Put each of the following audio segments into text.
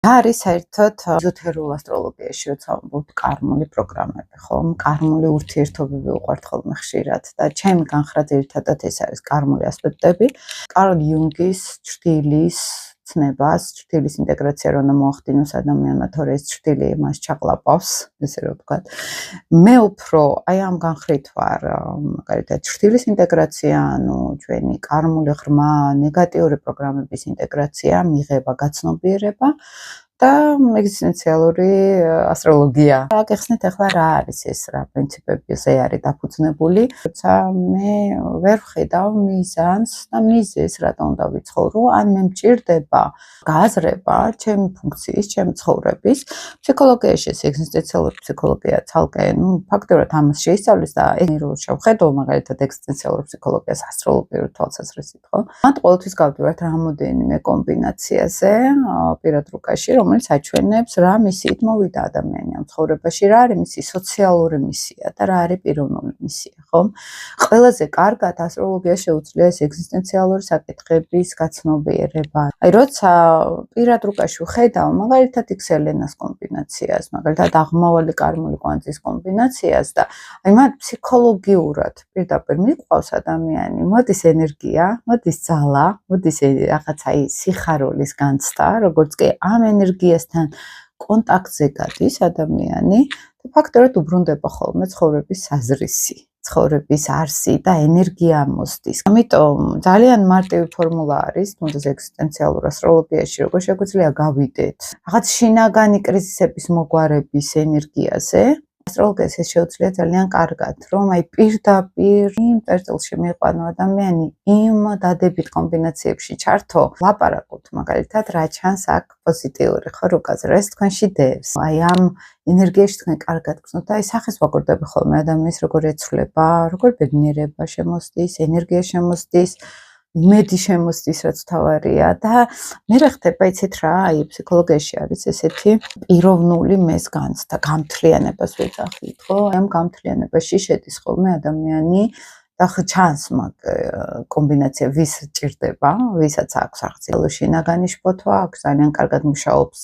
არის საერთოდ ეზოთერულ ასტროლოგიაში, როცა ვამბობთ კარმული პროგრამები, ხო? კარმული ურთიერთობები უყვართ ხოლმე ხშირად და ჩემი განხრა ძირითადად ეს არის კარმული ასპექტები. კარლ იუნგის ჭრილის ცნებას, ჭრილის ინტეგრაცია რომ მოახდინოს ადამიანმა, თორე ეს ჭრილი მას ჩაყლაპავს, ესე რომ ვთქვათ. მე უფრო აი ამ განხრით ვარ, მაგალითად ჭრილის ინტეგრაცია, ანუ ჩვენი კარმული ღრმა, ნეგატიური პროგრამების ინტეგრაცია, მიღება, გაცნობიერება და ეგზისტენციალური ასტროლოგია. გახსნით ახლა რა არის ეს, რა პრინციპებზე არის დაფუძნებული, როცა მე ვერ ვხედავ მიზანს და მიზეზს, რატომ უნდა ვიცხოვრო, ან მე მჭირდება გააზრება ჩემი ფუნქციის, ჩემი ცხოვრების. ფსიქოლოგიაში ეს ეგზისტენციალური ფსიქოლოგია ცალკე, ფაქტობრივად ამას შეისწავლის და ეს რო შევხედო, მაგალითად ეგზისტენციალურ ფსიქოლოგიას ასტროლოგიური თვალსაზრისით, ხო? მათ ყოველთვის გავდივართ რამოდენიმე კომბინაციაზე პირად რუკაში, რომელიც აჩვენებს რა მისიით მოვიდა ადამიანი ამ ცხოვრებაში, რა არის მისი სოციალური მისია და რა არის პიროვნული მისია, ხო? ყველაზე კარგად ასტროლოგია შეუძლია ეს ეგზისტენციალური საკითხების გაცნობიერება. აი როცა პირად რუკაში ვხედავ, მაგალითად იქსელენას კომბინაციას, მაგალითად აღმავალი კარმული კვანძის კომბინაციას და აი მათ ფსიქოლოგიურად პირდაპირ მიყვავს ადამიანი, მოდის ენერგია, მოდის ძალა, მოდის რაღაცა აი სიხარულის განცდა, როგორც კი ამ ენერგიასთან კონტაქტზე გადის ადამიანი და ფაქტობრივად უბრუნდება ხოლმე ცხოვრების საზრისი, ცხოვრების არსი და ენერგია ამოსდის. ამიტომ ძალიან მარტივი ფორმულა არის, თუნდაც ეგზისტენციალურ ასტროლოგიაში, როგორ შეგვიძლია გავიდეთ რაღაც შინაგანი კრიზისების მოგვარების ენერგიაზე. ასტროლოგიას ეს შეუძლია ძალიან კარგად, რომ აი პირდაპირ იმ წერტილში მიიყვანო ადამიანი იმ დადებით კომბინაციებში ჩართო, ლაპარაკობთ მაგალითად რა ჩანს აქ პოზიტიური ხო რუკაზე, ეს თქვენში დევს. აი ამ ენერგიაში თქვენ კარგად გრძნოთ და აი სახეს ვაკურდები ხოლმე ადამიანის როგორ ეცვლება, როგორ ბედნიერება შემოსდის, ენერგია შემოსდის, იმედი შემოსდის, რაც თავარია და მე ხდება იცით რა, აი ფსიქოლოგიაში არის ესეთი პიროვნული მესგანცდა, გამთლიანებას ვეძახით, ხო? ამ გამთლიანებაში შედის ხოლმე ადამიანი და ჩანს მაგ კომბინაცია ვის ჭირდება, ვისაც აქვს აღწერილი შინაგანი შფოთვა, აქვს ძალიან კარგად მუშაობს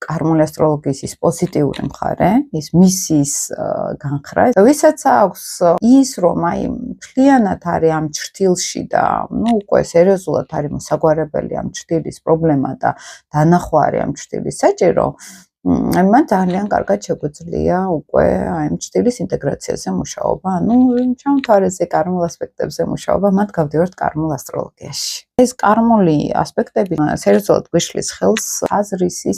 კარმული ასტროლოგიის ის პოზიტიური მხარე, ის მისიის განხრა, ვისაც აქვს ის რომ აი მთლიანად არის ამ ჭრილში და უკვე სერიოზულად არის მოსაგვარებელი ამ ჭრილის პრობლემა და დანახვა არის ამ ჭრილის საჭირო, აი მან ძალიან კარგად შეგვიძლია უკვე აი ამ ჭრილის ინტეგრაციაზე მუშაობა, ანუ ჩამოთვალეზე კარმულ ასპექტებზე მუშაობა, მათ გავდივართ კარმულ ასტროლოგიაში. ეს კარმული ასპექტები სერიოზულად გვიშლის ხელს აზრისის